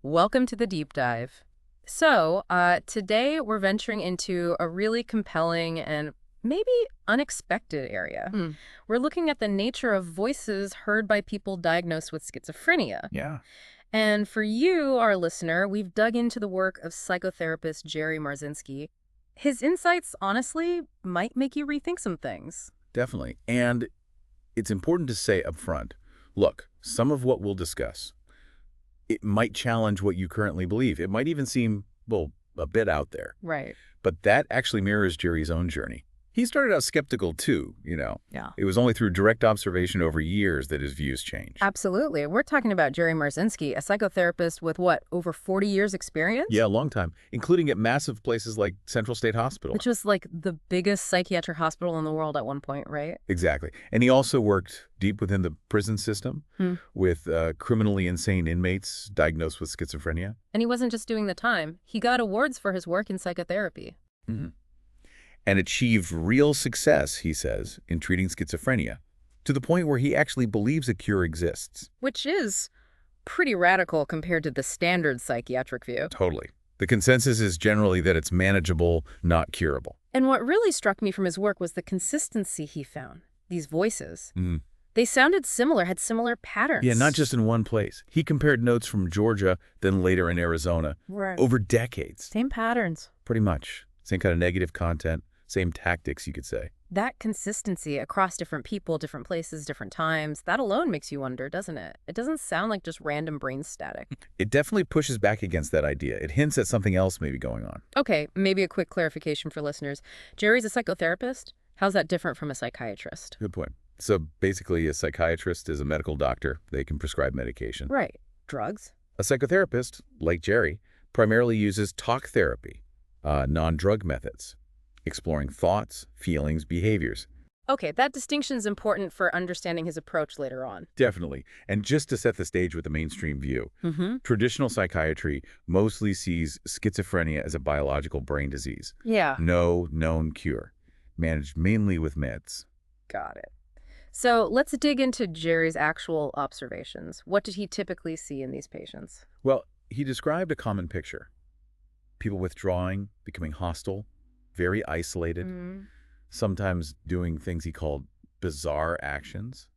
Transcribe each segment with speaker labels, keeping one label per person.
Speaker 1: Welcome to the deep dive. Today we're venturing into a really compelling and maybe unexpected area.
Speaker 2: Hmm.
Speaker 1: We're looking at the nature of voices heard by people diagnosed with schizophrenia.
Speaker 2: Yeah.
Speaker 1: And for you, our listener, we've dug into the work of psychotherapist Jerry Marzinsky. His insights, honestly, might make you rethink some things.
Speaker 2: Definitely. And it's important to say up front, look, some of what we'll discuss, it might challenge what you currently believe. It might even seem, well, a bit out there.
Speaker 1: Right.
Speaker 2: But that actually mirrors Jerry's own journey. He started out skeptical too, you know.
Speaker 1: Yeah.
Speaker 2: It was only through direct observation over years that his views changed.
Speaker 1: Absolutely. We're talking about Jerry Marzinsky, a psychotherapist with what, over 40 years experience?
Speaker 2: Yeah, a long time, including at massive places like Central State Hospital.
Speaker 1: Which was like the biggest psychiatric hospital in the world at one point, right?
Speaker 2: Exactly. And he also worked deep within the prison system with criminally insane inmates diagnosed with schizophrenia.
Speaker 1: And he wasn't just doing the time. He got awards for his work in psychotherapy.
Speaker 2: Mhm. And achieved real success, he says, in treating schizophrenia, to the point where he actually believes a cure exists.
Speaker 1: Which is pretty radical compared to the standard psychiatric view.
Speaker 2: Totally. The consensus is generally that it's manageable, not curable.
Speaker 1: And what really struck me from his work was the consistency he found. These voices.
Speaker 2: Mhm.
Speaker 1: They sounded similar, had similar patterns.
Speaker 2: Yeah, not just in one place. He compared notes from Georgia, then later in Arizona,
Speaker 1: Right.
Speaker 2: over decades.
Speaker 1: Same patterns.
Speaker 2: Pretty much. Same kind of negative content, same tactics, you could say.
Speaker 1: That consistency across different people, different places, different times, that alone makes you wonder, doesn't it? It doesn't sound like just random brain static.
Speaker 2: It definitely pushes back against that idea. It hints at something else may be going on.
Speaker 1: Okay, maybe a quick clarification for listeners. Jerry's a psychotherapist. How's that different from a psychiatrist?
Speaker 2: Good point. So basically, a psychiatrist is a medical doctor. They can prescribe medication.
Speaker 1: Right. Drugs?
Speaker 2: A psychotherapist, like Jerry, primarily uses talk therapy, non-drug methods, exploring thoughts, feelings, behaviors.
Speaker 1: Okay, that distinction is important for understanding his approach later on.
Speaker 2: Definitely. And just to set the stage with the mainstream view,
Speaker 1: Mm-hmm.
Speaker 2: traditional psychiatry mostly sees schizophrenia as a biological brain disease.
Speaker 1: Yeah.
Speaker 2: No known cure, managed mainly with meds.
Speaker 1: Got it. So let's dig into Jerry's actual observations. What did he typically see in these patients?
Speaker 2: Well, he described a common picture. People withdrawing, becoming hostile, very isolated, sometimes doing things he called bizarre actions,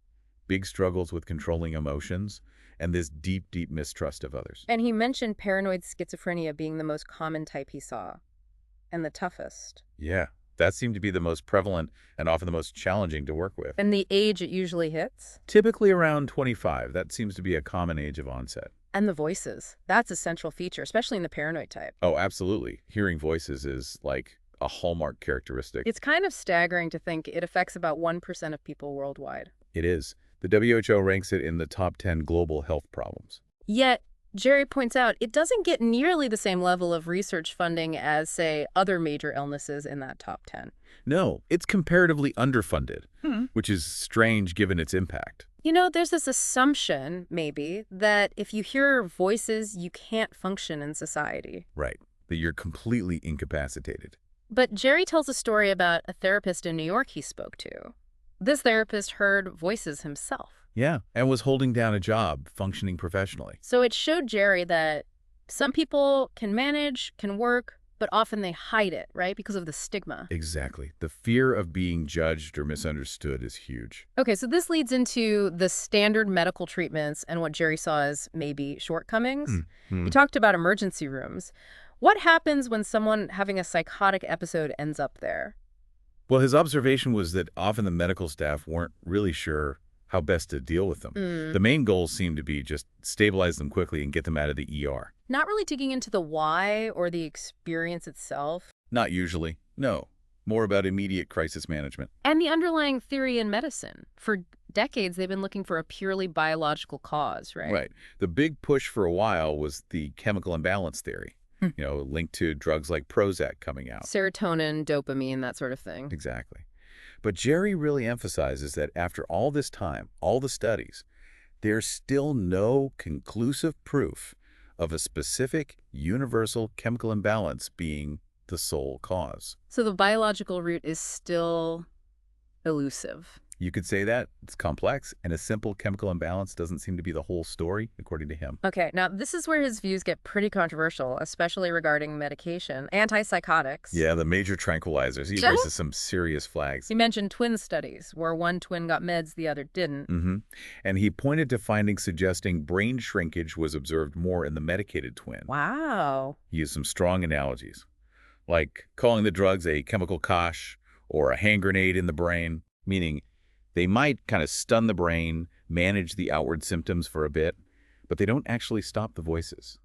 Speaker 2: big struggles with controlling emotions, and this deep, deep mistrust of others.
Speaker 1: And he mentioned paranoid schizophrenia being the most common type he saw, and the toughest.
Speaker 2: Yeah, that seemed to be the most prevalent and often the most challenging to work with.
Speaker 1: And the age it usually hits?
Speaker 2: Typically around 25. That seems to be a common age of onset.
Speaker 1: And the voices. That's a central feature, especially in the paranoid type.
Speaker 2: Oh, absolutely. Hearing voices is like a hallmark characteristic.
Speaker 1: It's kind of staggering to think it affects about 1% of people worldwide.
Speaker 2: It is. The WHO ranks it in the top 10 global health problems.
Speaker 1: Yet, Jerry points out it doesn't get nearly the same level of research funding as, say, other major illnesses in that top 10.
Speaker 2: No, it's comparatively underfunded, which is strange given its impact.
Speaker 1: You know, there's this assumption, maybe, that if you hear voices, you can't function in society.
Speaker 2: Right. That you're completely incapacitated.
Speaker 1: But Jerry tells a story about a therapist in New York he spoke to. This therapist heard voices himself.
Speaker 2: Yeah, and was holding down a job, functioning professionally.
Speaker 1: So it showed Jerry that some people can manage, can work, but often they hide it, right? Because of the stigma.
Speaker 2: Exactly. The fear of being judged or misunderstood is huge.
Speaker 1: Okay, so this leads into the standard medical treatments and what Jerry saw as maybe shortcomings. You talked about emergency rooms. What happens when someone having a psychotic episode ends up there?
Speaker 2: Well, his observation was that often the medical staff weren't really sure how best to deal with them. The main goal seemed to be just stabilize them quickly and get them out of the ER.
Speaker 1: Not really digging into the why or the experience itself.
Speaker 2: Not usually. No. More about immediate crisis management.
Speaker 1: And the underlying theory in medicine. For decades, they've been looking for a purely biological cause, right?
Speaker 2: Right. The big push for a while was the chemical imbalance theory, linked to drugs like Prozac coming out.
Speaker 1: Serotonin, dopamine, that sort of thing.
Speaker 2: Exactly. But Jerry really emphasizes that after all this time, all the studies, there's still no conclusive proof of a specific universal chemical imbalance being the sole cause.
Speaker 1: So the biological root is still elusive.
Speaker 2: You could say that. It's complex, and a simple chemical imbalance doesn't seem to be the whole story, according to him.
Speaker 1: Okay, now this is where his views get pretty controversial, especially regarding medication, antipsychotics.
Speaker 2: Yeah, the major tranquilizers. He raises some serious flags.
Speaker 1: He mentioned twin studies, where one twin got meds, the other didn't.
Speaker 2: And he pointed to findings suggesting brain shrinkage was observed more in the medicated twin.
Speaker 1: Wow.
Speaker 2: He used some strong analogies, like calling the drugs a chemical kosh or a hand grenade in the brain, meaning they might kind of stun the brain, manage the outward symptoms for a bit, but they don't actually stop the voices.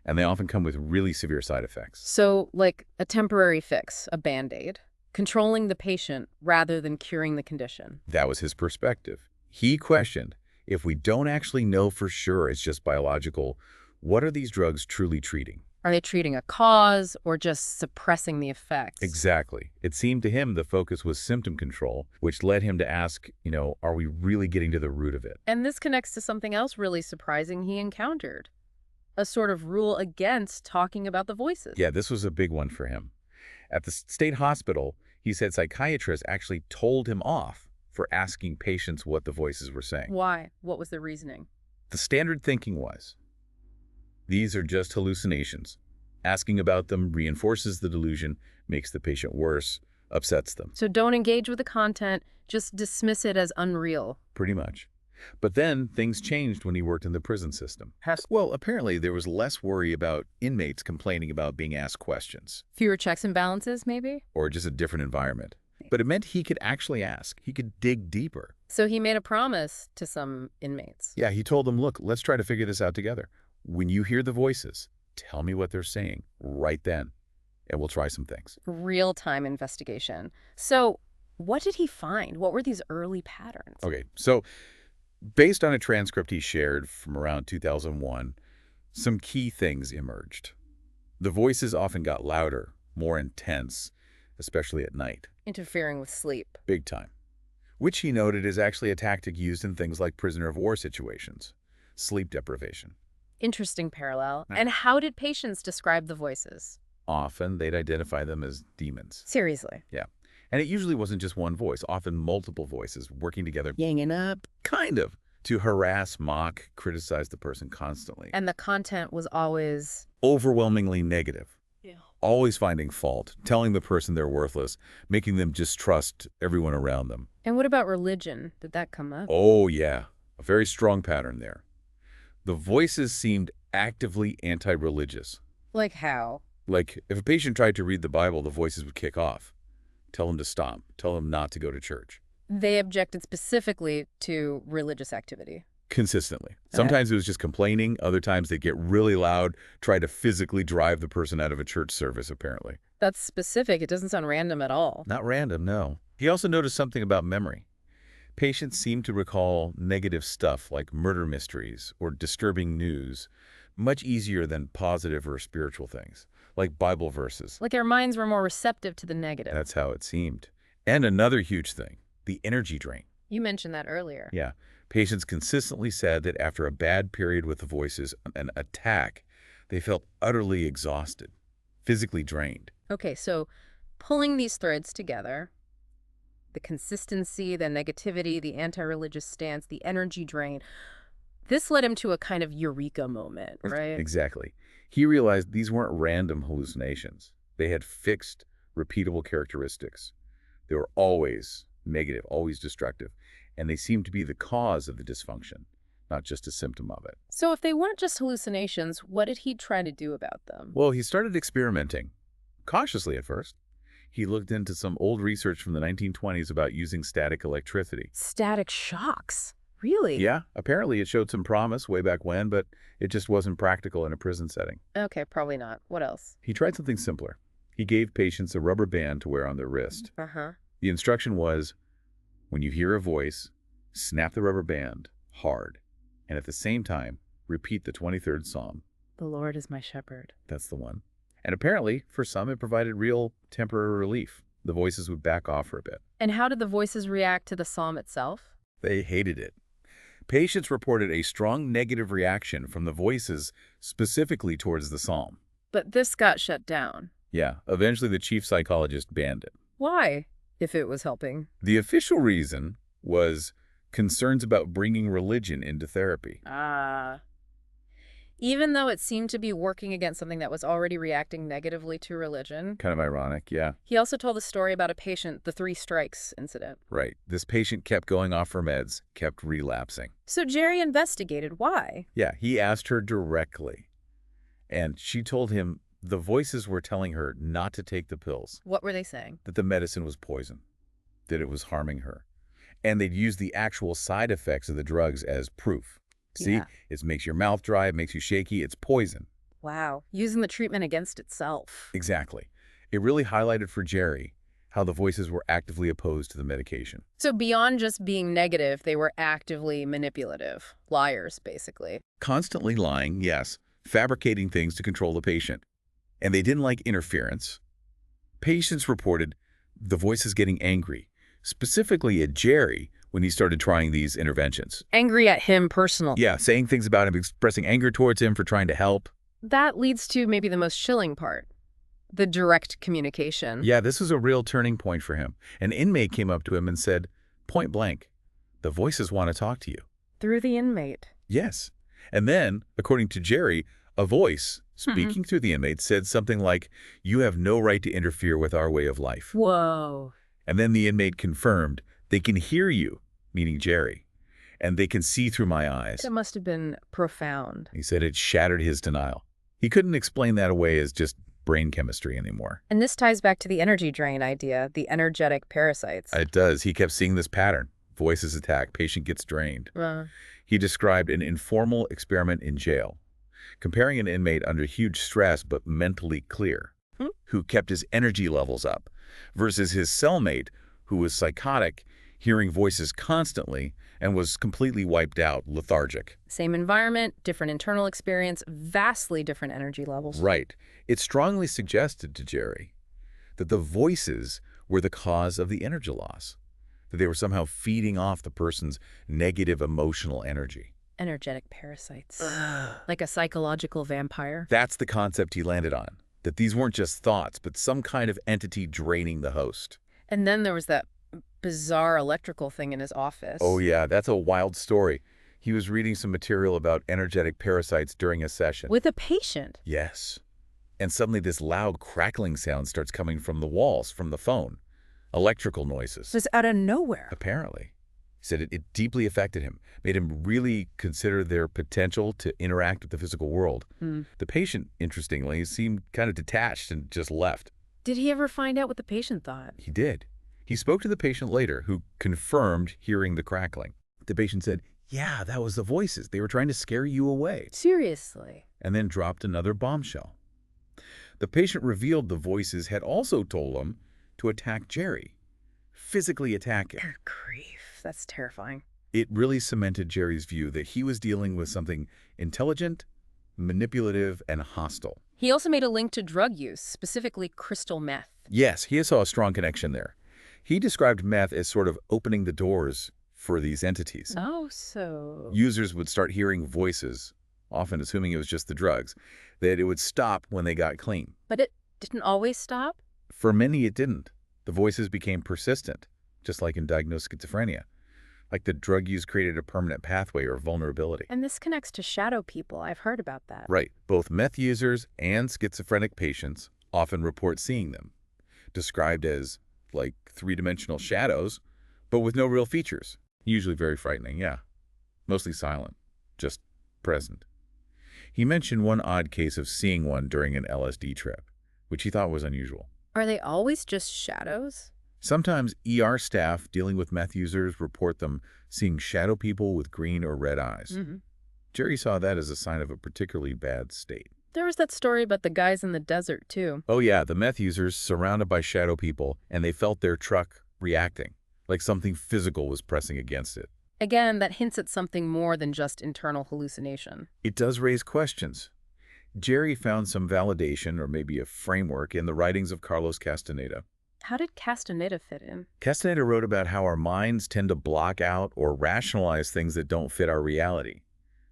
Speaker 2: And they often come with really severe side effects.
Speaker 1: So, like a temporary fix, a Band-Aid, controlling the patient rather than curing the condition.
Speaker 2: That was his perspective. He questioned, if we don't actually know for sure it's just biological, what are these drugs truly treating?
Speaker 1: Are they treating a cause or just suppressing the effects?
Speaker 2: Exactly. It seemed to him the focus was symptom control, which led him to ask, are we really getting to the root of it?
Speaker 1: And this connects to something else really surprising he encountered. A sort of rule against talking about the voices.
Speaker 2: Yeah, this was a big one for him. At the state hospital, he said psychiatrists actually told him off for asking patients what the voices were saying.
Speaker 1: Why? What was the reasoning?
Speaker 2: The standard thinking was, these are just hallucinations. Asking about them reinforces the delusion, makes the patient worse, upsets them.
Speaker 1: So don't engage with the content, just dismiss it as unreal.
Speaker 2: Pretty much. But then things changed when he worked in the prison system. Well, apparently there was less worry about inmates complaining about being asked questions.
Speaker 1: Fewer checks and balances, maybe?
Speaker 2: Or just a different environment. But it meant he could actually ask. He could dig deeper.
Speaker 1: So he made a promise to some inmates.
Speaker 2: Yeah, he told them, look, let's try to figure this out together. When you hear the voices, tell me what they're saying right then, and we'll try some things.
Speaker 1: Real-time investigation. So what did he find? What were these early patterns?
Speaker 2: Okay, so based on a transcript he shared from around 2001, some key things emerged. The voices often got louder, more intense, especially at night.
Speaker 1: Interfering with sleep.
Speaker 2: Big time. Which he noted is actually a tactic used in things like prisoner of war situations. Sleep deprivation.
Speaker 1: Interesting parallel. And how did patients describe the voices?
Speaker 2: Often, they'd identify them as demons.
Speaker 1: Seriously?
Speaker 2: Yeah. And it usually wasn't just one voice, often multiple voices working together.
Speaker 1: Ganging up?
Speaker 2: Kind of. To harass, mock, criticize the person constantly.
Speaker 1: And the content was always
Speaker 2: overwhelmingly negative.
Speaker 1: Yeah.
Speaker 2: Always finding fault, telling the person they're worthless, making them distrust everyone around them.
Speaker 1: And what about religion? Did that come up?
Speaker 2: Oh, yeah. A very strong pattern there. The voices seemed actively anti-religious.
Speaker 1: Like how?
Speaker 2: Like, if a patient tried to read the Bible, the voices would kick off. Tell him to stop. Tell him not to go to church.
Speaker 1: They objected specifically to religious activity.
Speaker 2: Consistently. Sometimes it was just complaining. Other times they'd get really loud, try to physically drive the person out of a church service, apparently.
Speaker 1: That's specific. It doesn't sound random at all.
Speaker 2: Not random, no. He also noticed something about memory. Patients seemed to recall negative stuff like murder mysteries or disturbing news much easier than positive or spiritual things, like Bible verses.
Speaker 1: Like their minds were more receptive to the negative.
Speaker 2: That's how it seemed. And another huge thing, the energy drain.
Speaker 1: You mentioned that earlier.
Speaker 2: Yeah. Patients consistently said that after a bad period with the voices, an attack, they felt utterly exhausted, physically drained.
Speaker 1: Okay, so pulling these threads together, the consistency, the negativity, the anti-religious stance, the energy drain, this led him to a kind of eureka moment, right?
Speaker 2: Exactly. He realized these weren't random hallucinations. They had fixed, repeatable characteristics. They were always negative, always destructive, and they seemed to be the cause of the dysfunction, not just a symptom of it.
Speaker 1: So if they weren't just hallucinations, what did he try to do about them?
Speaker 2: Well, he started experimenting, cautiously at first. He looked into some old research from the 1920s about using static electricity.
Speaker 1: Static shocks? Really?
Speaker 2: Yeah, apparently it showed some promise way back when, but it just wasn't practical in a prison setting.
Speaker 1: Okay, probably not. What else?
Speaker 2: He tried something simpler. He gave patients a rubber band to wear on their wrist.
Speaker 1: Uh-huh.
Speaker 2: The instruction was, when you hear a voice, snap the rubber band hard, and at the same time, repeat the 23rd Psalm.
Speaker 1: The Lord is my shepherd.
Speaker 2: That's the one. And apparently, for some, it provided real temporary relief. The voices would back off for a bit.
Speaker 1: And how did the voices react to the psalm itself?
Speaker 2: They hated it. Patients reported a strong negative reaction from the voices specifically towards the psalm.
Speaker 1: But this got shut down.
Speaker 2: Yeah, eventually the chief psychologist banned it.
Speaker 1: Why, if it was helping?
Speaker 2: The official reason was concerns about bringing religion into therapy.
Speaker 1: Even though it seemed to be working against something that was already reacting negatively to religion.
Speaker 2: Kind of ironic, yeah.
Speaker 1: He also told the story about a patient, the 3 strikes incident.
Speaker 2: Right. This patient kept going off her meds, kept relapsing.
Speaker 1: So Jerry investigated why.
Speaker 2: Yeah, he asked her directly. And she told him the voices were telling her not to take the pills.
Speaker 1: What were they saying?
Speaker 2: That the medicine was poison, that it was harming her. And they'd use the actual side effects of the drugs as proof. See,
Speaker 1: Yeah.
Speaker 2: it makes your mouth dry, it makes you shaky, it's poison.
Speaker 1: Wow. Using the treatment against itself.
Speaker 2: Exactly. It really highlighted for Jerry how the voices were actively opposed to the medication.
Speaker 1: So beyond just being negative, they were actively manipulative. Liars, basically.
Speaker 2: Constantly lying, yes, fabricating things to control the patient. And they didn't like interference. Patients reported the voices getting angry, specifically at Jerry when he started trying these interventions.
Speaker 1: Angry at him personally.
Speaker 2: Yeah, saying things about him, expressing anger towards him for trying to help.
Speaker 1: That leads to maybe the most chilling part. The direct communication.
Speaker 2: Yeah, this was a real turning point for him. An inmate came up to him and said, point blank, the voices want to talk to you.
Speaker 1: Through the inmate.
Speaker 2: Yes. And then, according to Jerry, a voice speaking through the inmate said something like, you have no right to interfere with our way of life.
Speaker 1: Whoa.
Speaker 2: And then the inmate confirmed, they can hear you, meaning Jerry, and they can see through my eyes.
Speaker 1: That must have been profound.
Speaker 2: He said it shattered his denial. He couldn't explain that away as just brain chemistry anymore.
Speaker 1: And this ties back to the energy drain idea, the energetic parasites.
Speaker 2: It does. He kept seeing this pattern. Voices attack, patient gets drained. He described an informal experiment in jail, comparing an inmate under huge stress but mentally clear, who kept his energy levels up, versus his cellmate, who was psychotic, hearing voices constantly, and was completely wiped out, lethargic.
Speaker 1: Same environment, different internal experience, vastly different energy levels.
Speaker 2: Right. It strongly suggested to Jerry that the voices were the cause of the energy loss, that they were somehow feeding off the person's negative emotional energy.
Speaker 1: Energetic parasites. Like a psychological vampire.
Speaker 2: That's the concept he landed on, that these weren't just thoughts, but some kind of entity draining the host.
Speaker 1: And then there was that bizarre electrical thing in his office.
Speaker 2: Oh yeah, that's a wild story. He was reading some material about energetic parasites during a session.
Speaker 1: With a patient?
Speaker 2: Yes. And suddenly this loud crackling sound starts coming from the walls, from the phone. Electrical noises.
Speaker 1: Just out of nowhere.
Speaker 2: Apparently. He said it deeply affected him, made him really consider their potential to interact with the physical world. The patient, interestingly, seemed kind of detached and just left.
Speaker 1: Did he ever find out what the patient thought?
Speaker 2: He did. He spoke to the patient later, who confirmed hearing the crackling. The patient said, yeah, that was the voices. They were trying to scare you away.
Speaker 1: Seriously?
Speaker 2: And then dropped another bombshell. The patient revealed the voices had also told him to attack Jerry. Physically attack him.
Speaker 1: Good grief. That's terrifying.
Speaker 2: It really cemented Jerry's view that he was dealing with something intelligent, manipulative, and hostile.
Speaker 1: He also made a link to drug use, specifically crystal meth.
Speaker 2: Yes, he saw a strong connection there. He described meth as sort of opening the doors for these entities.
Speaker 1: Oh, so...
Speaker 2: Users would start hearing voices, often assuming it was just the drugs, that it would stop when they got clean.
Speaker 1: But it didn't always stop?
Speaker 2: For many, it didn't. The voices became persistent, just like in diagnosed schizophrenia. Like the drug use created a permanent pathway or vulnerability.
Speaker 1: And this connects to shadow people. I've heard about that.
Speaker 2: Right. Both meth users and schizophrenic patients often report seeing them, described as like three-dimensional shadows, but with no real features. Usually very frightening, yeah. Mostly silent, just present. He mentioned one odd case of seeing one during an LSD trip, which he thought was unusual.
Speaker 1: Are they always just shadows?
Speaker 2: Sometimes ER staff dealing with meth users report them seeing shadow people with green or red eyes. Jerry saw that as a sign of a particularly bad state.
Speaker 1: There was that story about the guys in the desert, too.
Speaker 2: Oh yeah, the meth users surrounded by shadow people, and they felt their truck reacting, like something physical was pressing against it.
Speaker 1: Again, that hints at something more than just internal hallucination.
Speaker 2: It does raise questions. Jerry found some validation, or maybe a framework, in the writings of Carlos Castaneda.
Speaker 1: How did Castaneda fit in?
Speaker 2: Castaneda wrote about how our minds tend to block out or rationalize things that don't fit our reality.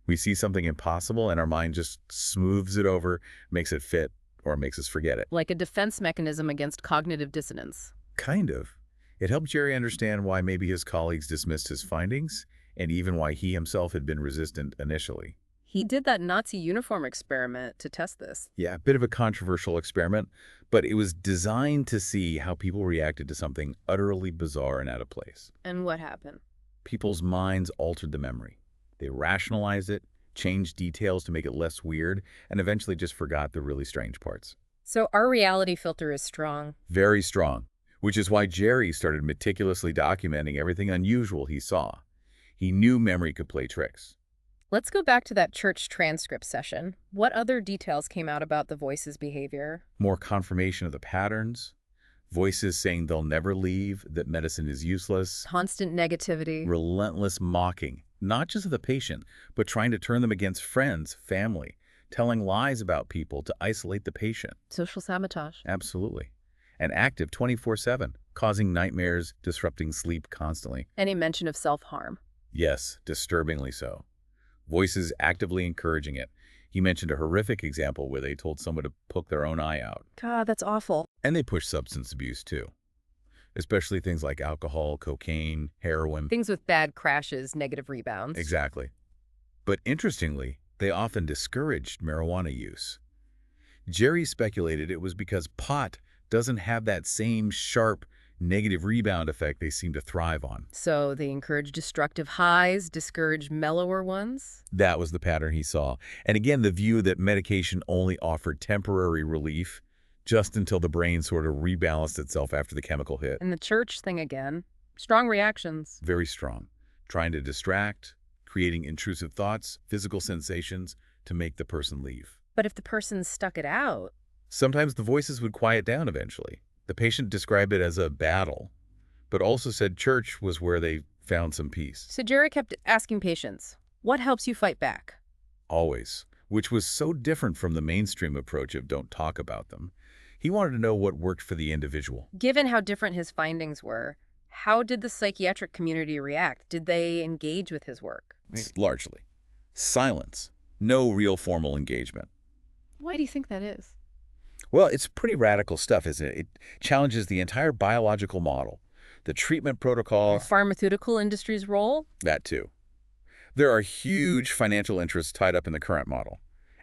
Speaker 2: We see something impossible and our mind just smooths it over, makes it fit, or makes us forget it.
Speaker 1: Like a defense mechanism against cognitive dissonance.
Speaker 2: Kind of. It helped Jerry understand why maybe his colleagues dismissed his findings, and even why he himself had been resistant initially.
Speaker 1: He did that Nazi uniform experiment to test this.
Speaker 2: Yeah, a bit of a controversial experiment, but it was designed to see how people reacted to something utterly bizarre and out of place.
Speaker 1: And what happened?
Speaker 2: People's minds altered the memory. They rationalized it, changed details to make it less weird, and eventually just forgot the really strange parts.
Speaker 1: So our reality filter is strong.
Speaker 2: Very strong, which is why Jerry started meticulously documenting everything unusual he saw. He knew memory could play tricks.
Speaker 1: Let's go back to that church transcript session. What other details came out about the voices' behavior?
Speaker 2: More confirmation of the patterns, voices saying they'll never leave, that medicine is useless,
Speaker 1: Constant negativity.
Speaker 2: relentless mocking, not just of the patient, but trying to turn them against friends, family, telling lies about people to isolate the patient.
Speaker 1: Social sabotage.
Speaker 2: Absolutely. And active 24/7, causing nightmares, disrupting sleep constantly.
Speaker 1: Any mention of self-harm.
Speaker 2: Yes, disturbingly so. Voices actively encouraging it. He mentioned a horrific example where they told someone to poke their own eye out.
Speaker 1: God, that's awful.
Speaker 2: And they pushed substance abuse too, especially things like alcohol, cocaine, heroin.
Speaker 1: Things with bad crashes, negative rebounds.
Speaker 2: Exactly. But interestingly, they often discouraged marijuana use. Jerry speculated it was because pot doesn't have that same sharp, negative rebound effect they seem to thrive on.
Speaker 1: So they encourage destructive highs, discourage mellower ones?
Speaker 2: That was the pattern he saw. And again, the view that medication only offered temporary relief just until the brain sort of rebalanced itself after the chemical hit.
Speaker 1: And the church thing again. Strong reactions.
Speaker 2: Very strong. Trying to distract, creating intrusive thoughts, physical sensations to make the person leave.
Speaker 1: But if the person stuck it out?
Speaker 2: Sometimes the voices would quiet down eventually. The patient described it as a battle, but also said church was where they found some peace.
Speaker 1: So Jerry kept asking patients, what helps you fight back?
Speaker 2: Always, which was so different from the mainstream approach of don't talk about them. He wanted to know what worked for the individual.
Speaker 1: Given how different his findings were, how did the psychiatric community react? Did they engage with his work?
Speaker 2: Largely. Silence. No real formal engagement.
Speaker 1: Why do you think that is?
Speaker 2: Well, it's pretty radical stuff, isn't it? It challenges the entire biological model, the treatment protocol.
Speaker 1: The pharmaceutical industry's role?
Speaker 2: That too. There are huge financial interests tied up in the current model.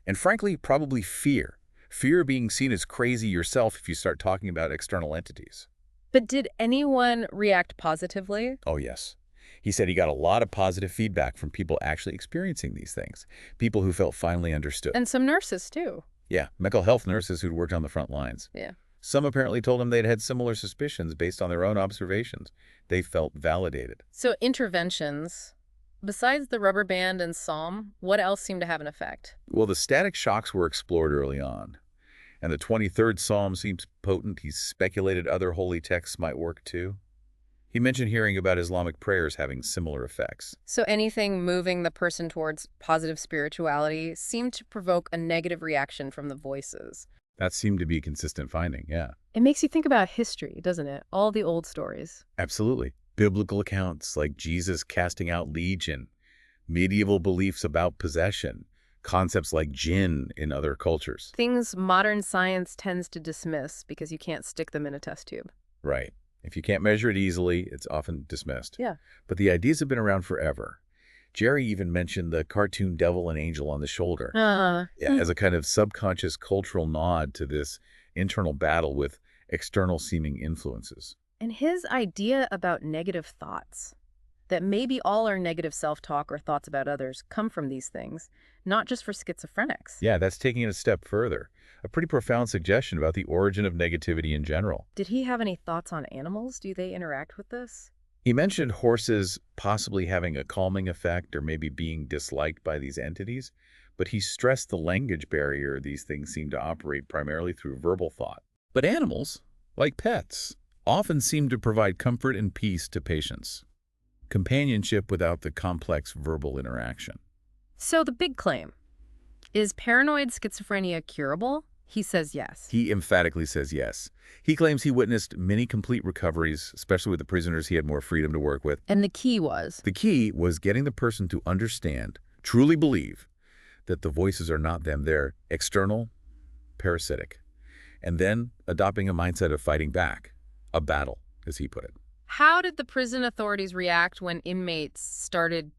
Speaker 2: And frankly, probably fear. Fear of being seen as crazy yourself if you start talking about external entities.
Speaker 1: But did anyone react positively?
Speaker 2: Oh, yes. He said he got a lot of positive feedback from people actually experiencing these things, people who felt finally understood.
Speaker 1: And some nurses, too.
Speaker 2: Yeah, mental health nurses who'd worked on the front lines.
Speaker 1: Yeah.
Speaker 2: Some apparently told him they'd had similar suspicions based on their own observations. They felt validated.
Speaker 1: So interventions, besides the rubber band and Psalm, what else seemed to have an effect?
Speaker 2: Well, the static shocks were explored early on. And the 23rd Psalm seems potent. He speculated other holy texts might work too. He mentioned hearing about Islamic prayers having similar effects.
Speaker 1: So anything moving the person towards positive spirituality seemed to provoke a negative reaction from the voices.
Speaker 2: That seemed to be a consistent finding, yeah.
Speaker 1: It makes you think about history, doesn't it? All the old stories.
Speaker 2: Absolutely. Biblical accounts like Jesus casting out legion, medieval beliefs about possession, concepts like jinn in other cultures.
Speaker 1: Things modern science tends to dismiss because you can't stick them in a test tube.
Speaker 2: Right. If you can't measure it easily, it's often dismissed.
Speaker 1: Yeah.
Speaker 2: But the ideas have been around forever. Jerry even mentioned the cartoon devil and angel on the shoulder. As a kind of subconscious cultural nod to this internal battle with external seeming influences.
Speaker 1: And his idea about negative thoughts, that maybe all our negative self-talk or thoughts about others come from these things, not just for schizophrenics.
Speaker 2: Yeah, that's taking it a step further. A pretty profound suggestion about the origin of negativity in general.
Speaker 1: Did he have any thoughts on animals? Do they interact with this?
Speaker 2: He mentioned horses possibly having a calming effect or maybe being disliked by these entities, but he stressed the language barrier these things seem to operate primarily through verbal thought. But animals, like pets, often seem to provide comfort and peace to patients. Companionship without the complex verbal interaction.
Speaker 1: So the big claim, is paranoid schizophrenia curable? He says yes.
Speaker 2: He emphatically says yes. He claims he witnessed many complete recoveries, especially with the prisoners he had more freedom to work with.
Speaker 1: And the key was?
Speaker 2: The key was getting the person to understand, truly believe, that the voices are not them. They're external, parasitic. And then adopting a mindset of fighting back, a battle, as he put it.
Speaker 1: How did the prison authorities react when inmates started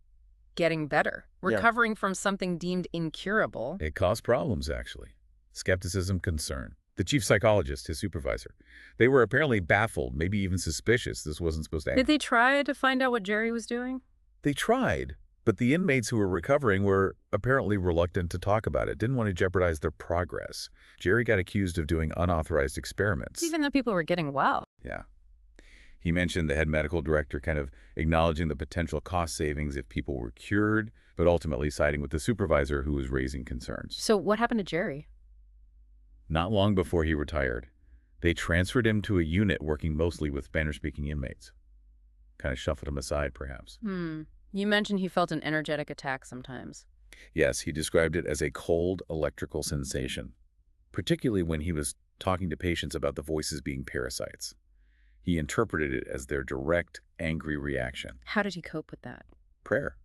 Speaker 1: getting better, recovering from something deemed incurable?
Speaker 2: It caused problems, actually. Skepticism, concern. The chief psychologist, his supervisor, they were apparently baffled, maybe even suspicious this wasn't supposed to happen.
Speaker 1: Did they try to find out what Jerry was doing?
Speaker 2: They tried, but the inmates who were recovering were apparently reluctant to talk about it, didn't want to jeopardize their progress. Jerry got accused of doing unauthorized experiments.
Speaker 1: Even though people were getting well.
Speaker 2: Yeah. He mentioned the head medical director kind of acknowledging the potential cost savings if people were cured, but ultimately siding with the supervisor who was raising concerns.
Speaker 1: So what happened to Jerry?
Speaker 2: Not long before he retired, they transferred him to a unit working mostly with Spanish-speaking inmates. Kind of shuffled him aside, perhaps.
Speaker 1: You mentioned he felt an energetic attack sometimes.
Speaker 2: Yes, he described it as a cold electrical sensation, particularly when he was talking to patients about the voices being parasites. He interpreted it as their direct, angry reaction.
Speaker 1: How did he cope with that?
Speaker 2: Prayer,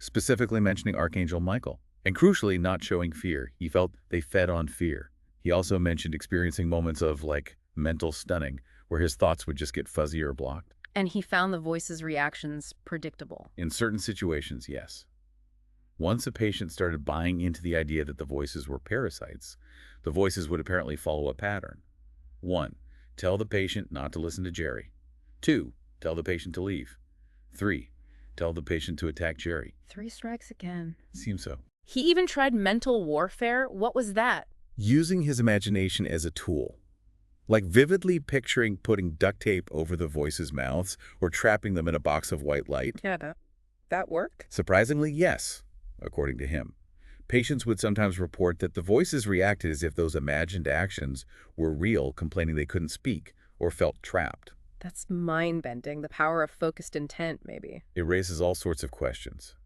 Speaker 2: specifically mentioning Archangel Michael, and crucially not showing fear. He felt they fed on fear. He also mentioned experiencing moments of, like, mental stunning, where his thoughts would just get fuzzy or blocked.
Speaker 1: And he found the voice's reactions predictable.
Speaker 2: In certain situations, yes. Once a patient started buying into the idea that the voices were parasites, the voices would apparently follow a pattern. 1. Tell the patient not to listen to Jerry. 2. Tell the patient to leave. 3. Tell the patient to attack Jerry.
Speaker 1: 3 strikes again.
Speaker 2: Seems so.
Speaker 1: He even tried mental warfare. What was that?
Speaker 2: Using his imagination as a tool. Like vividly picturing putting duct tape over the voices' mouths or trapping them in a box of white light.
Speaker 1: Yeah, that worked?
Speaker 2: Surprisingly, yes, according to him. Patients would sometimes report that the voices reacted as if those imagined actions were real, complaining they couldn't speak or felt trapped.
Speaker 1: That's mind-bending, the power of focused intent, maybe.
Speaker 2: It raises all sorts of questions.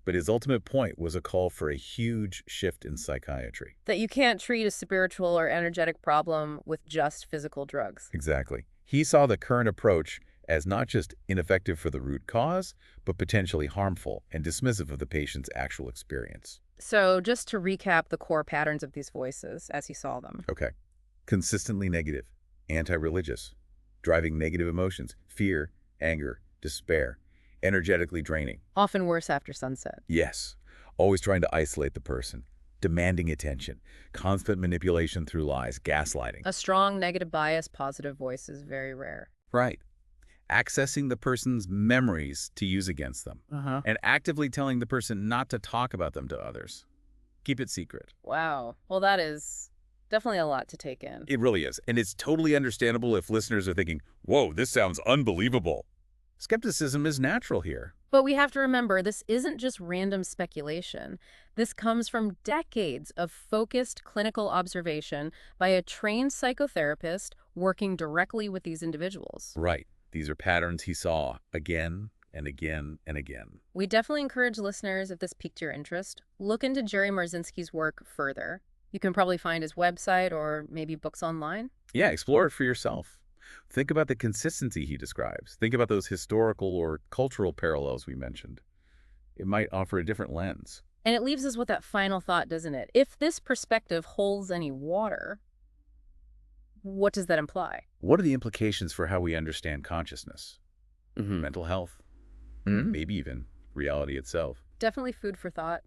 Speaker 2: But his ultimate point was a call for a huge shift in psychiatry.
Speaker 1: That you can't treat a spiritual or energetic problem with just physical drugs.
Speaker 2: Exactly. He saw the current approach as not just ineffective for the root cause, but potentially harmful and dismissive of the patient's actual experience.
Speaker 1: So just to recap the core patterns of these voices as he saw them.
Speaker 2: Okay. Consistently negative, anti-religious, driving negative emotions, fear, anger, despair, energetically draining.
Speaker 1: Often worse after sunset.
Speaker 2: Yes. Always trying to isolate the person, demanding attention, constant manipulation through lies, gaslighting.
Speaker 1: A strong negative bias, positive voice is very rare.
Speaker 2: Right. Accessing the person's memories to use against them. And actively telling the person not to talk about them to others. Keep it secret.
Speaker 1: Wow. Well, that is definitely a lot to take in.
Speaker 2: It really is. And it's totally understandable if listeners are thinking, whoa, this sounds unbelievable. Skepticism is natural here.
Speaker 1: But we have to remember, this isn't just random speculation. This comes from decades of focused clinical observation by a trained psychotherapist working directly with these individuals.
Speaker 2: Right. These are patterns he saw again and again and again.
Speaker 1: We definitely encourage listeners, if this piqued your interest, look into Jerry Marzinsky's work further. You can probably find his website or maybe books online.
Speaker 2: Yeah, explore it for yourself. Think about the consistency he describes. Think about those historical or cultural parallels we mentioned. It might offer a different lens.
Speaker 1: And it leaves us with that final thought, doesn't it? If this perspective holds any water, what does that imply?
Speaker 2: What are the implications for how we understand consciousness, mental health, maybe even reality itself?
Speaker 1: Definitely food for thought.